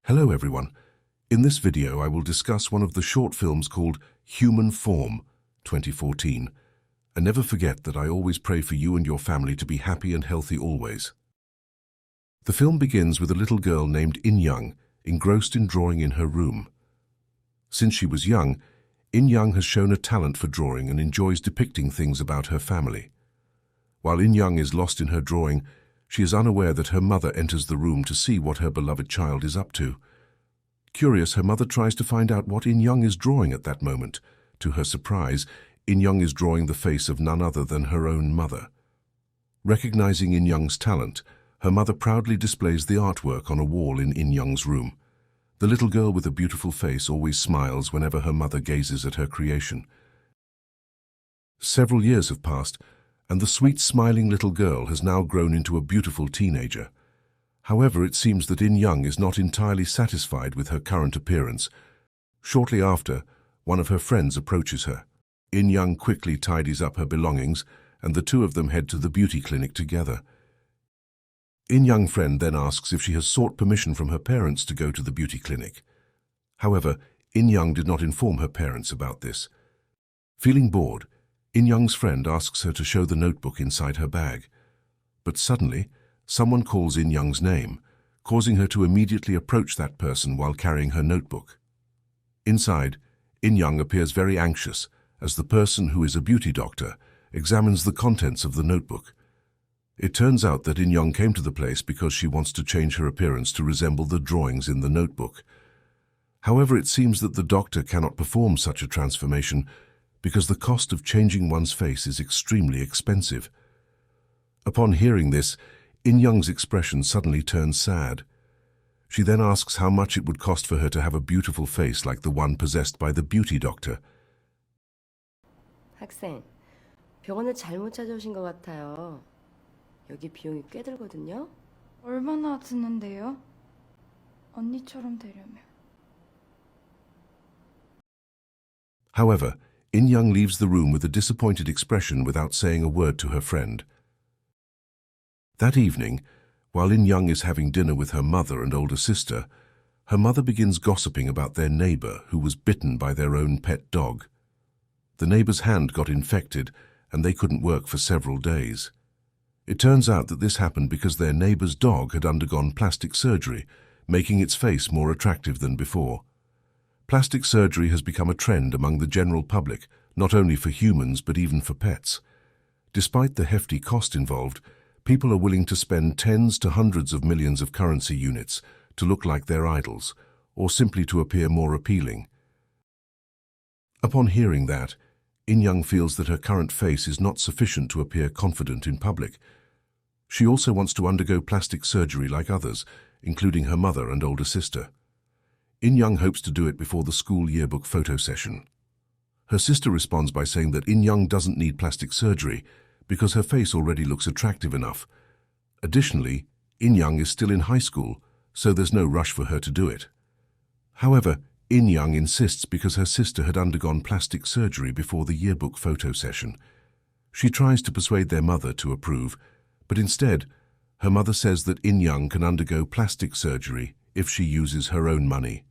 Hello everyone. In this video I will discuss one of the short films called Human Form 2014. And never forget that I always pray for you and your family to be happy and healthy always. The film begins with a little girl named In Young, engrossed in drawing in her room. Since she was young, In Young has shown a talent for drawing and enjoys depicting things about her family. While In Young is lost in her drawing, she is unaware that her mother enters the room to see what her beloved child is up to. Curious, her mother tries to find out what In Young is drawing at that moment. To her surprise, In Young is drawing the face of none other than her own mother. Recognizing In Young's talent, her mother proudly displays the artwork on a wall in In Young's room. The little girl with a beautiful face always smiles whenever her mother gazes at her creation. Several years have passed, and the sweet, smiling little girl has now grown into a beautiful teenager. However, it seems that In Young is not entirely satisfied with her current appearance. Shortly after, one of her friends approaches her. In Young quickly tidies up her belongings, and the two of them head to the beauty clinic together. In Young friend then asks if she has sought permission from her parents to go to the beauty clinic. However, In Young did not inform her parents about this. Feeling bored, In Young's friend asks her to show the notebook inside her bag. But suddenly, someone calls In Young's name, causing her to immediately approach that person while carrying her notebook. Inside, In Young appears very anxious as the person, who is a beauty doctor, examines the contents of the notebook. It turns out that In Young came to the place because she wants to change her appearance to resemble the drawings in the notebook. However, it seems that the doctor cannot perform such a transformation because the cost of changing one's face is extremely expensive. Upon hearing this, In Young's expression suddenly turns sad. She then asks how much it would cost for her to have a beautiful face like the one possessed by the beauty doctor. 학생, 병원을 잘못 찾아오신 것 같아요. 여기 비용이 꽤 들거든요. 얼마나 드는데요? 언니처럼 되려면. However, In Young leaves the room with a disappointed expression without saying a word to her friend. That evening, while In Young is having dinner with her mother and older sister, her mother begins gossiping about their neighbor who was bitten by their own pet dog. The neighbor's hand got infected and they couldn't work for several days. It turns out that this happened because their neighbor's dog had undergone plastic surgery, making its face more attractive than before. Plastic surgery has become a trend among the general public, not only for humans but even for pets. Despite the hefty cost involved, people are willing to spend tens to hundreds of millions of currency units to look like their idols, or simply to appear more appealing. Upon hearing that, In Young feels that her current face is not sufficient to appear confident in public. She also wants to undergo plastic surgery like others, including her mother and older sister. In Young hopes to do it before the school yearbook photo session. Her sister responds by saying that In Young doesn't need plastic surgery because her face already looks attractive enough. Additionally, In Young is still in high school, so there's no rush for her to do it. However, In Young insists because her sister had undergone plastic surgery before the yearbook photo session. She tries to persuade their mother to approve, but instead, her mother says that In Young can undergo plastic surgery if she uses her own money.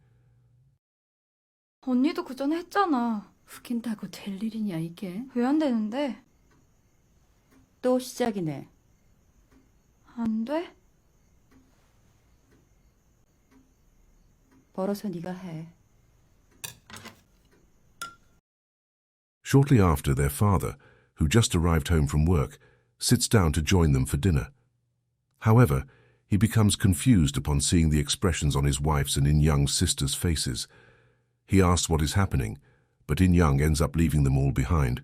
언니도 그 전에 했잖아. 웃긴다고 될 일이냐 이게? 왜 안 되는데? 또 시작이네. 안 돼? 벌어서 네가 해. Shortly after, their father, who just arrived home from work, sits down to join them for dinner. However, he becomes confused upon seeing the expressions on his wife's and In Young's sisters' faces. He asks what is happening, but In Young ends up leaving them all behind.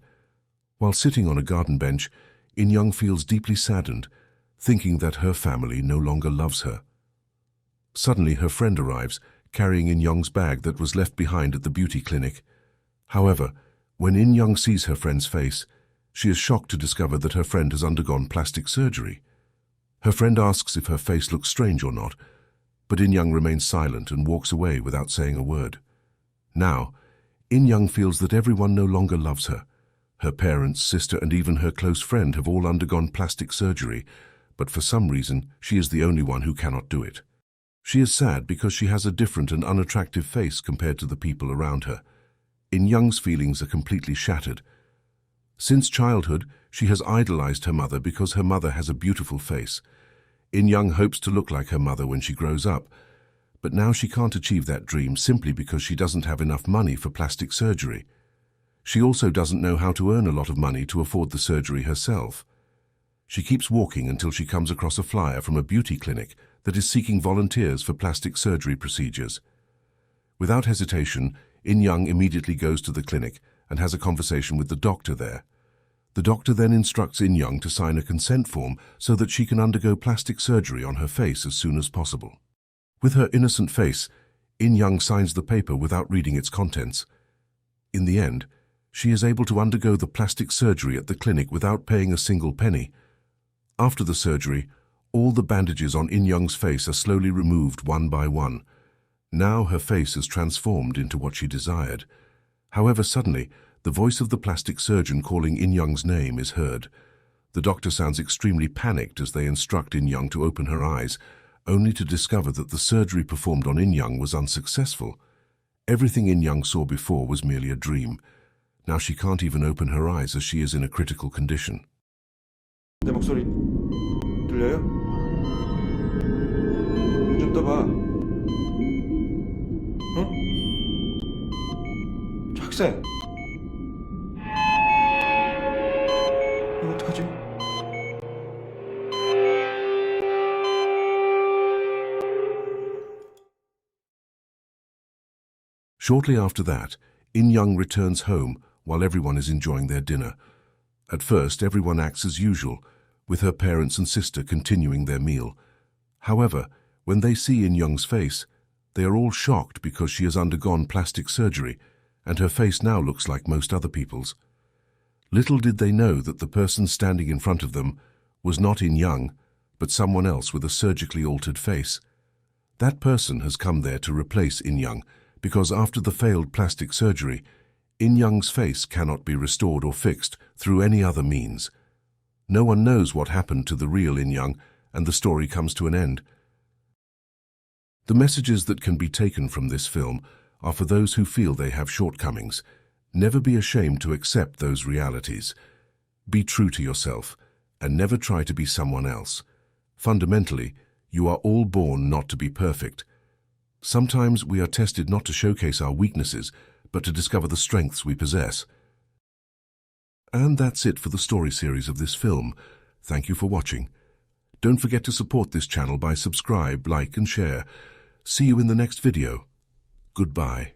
While sitting on a garden bench, In Young feels deeply saddened, thinking that her family no longer loves her. Suddenly, her friend arrives, carrying In Young's bag that was left behind at the beauty clinic. However, when In Young sees her friend's face, she is shocked to discover that her friend has undergone plastic surgery. Her friend asks if her face looks strange or not, but In Young remains silent and walks away without saying a word. Now, In Young feels that everyone no longer loves her. Her parents, sister, and even her close friend have all undergone plastic surgery, but for some reason, she is the only one who cannot do it. She is sad because she has a different and unattractive face compared to the people around her. In Young's feelings are completely shattered. Since childhood, she has idolized her mother because her mother has a beautiful face. In Young hopes to look like her mother when she grows up, but now she can't achieve that dream simply because she doesn't have enough money for plastic surgery. She also doesn't know how to earn a lot of money to afford the surgery herself. She keeps walking until she comes across a flyer from a beauty clinic that is seeking volunteers for plastic surgery procedures. Without hesitation, In Young immediately goes to the clinic and has a conversation with the doctor there. The doctor then instructs In Young to sign a consent form so that she can undergo plastic surgery on her face as soon as possible. With her innocent face, In Young signs the paper without reading its contents. In the end, she is able to undergo the plastic surgery at the clinic without paying a single penny. After the surgery, all the bandages on In Young's face are slowly removed one by one. Now her face is transformed into what she desired. However, suddenly, the voice of the plastic surgeon calling In Young's name is heard. The doctor sounds extremely panicked as they instruct In Young to open her eyes, only to discover that the surgery performed on In Young was unsuccessful. Everything In Young saw before was merely a dream. Now she can't even open her eyes as she is in a critical condition. 내 목소리 들려요? 눈 좀 떠봐. 응? 저 학생. 이거 어떡하지? Shortly after that, In Young returns home while everyone is enjoying their dinner. At first, everyone acts as usual, with her parents and sister continuing their meal. However, when they see In Young's face, they are all shocked because she has undergone plastic surgery, and her face now looks like most other people's. Little did they know that the person standing in front of them was not In Young, but someone else with a surgically altered face. That person has come there to replace In Young, because after the failed plastic surgery, In Young's face cannot be restored or fixed through any other means. No one knows what happened to the real In Young, and the story comes to an end. The messages that can be taken from this film are for those who feel they have shortcomings. Never be ashamed to accept those realities. Be true to yourself, and never try to be someone else. Fundamentally, you are all born not to be perfect. Sometimes we are tested not to showcase our weaknesses, but to discover the strengths we possess. And that's it for the story series of this film. Thank you for watching. Don't forget to support this channel by subscribe, like and share. See you in the next video. Goodbye.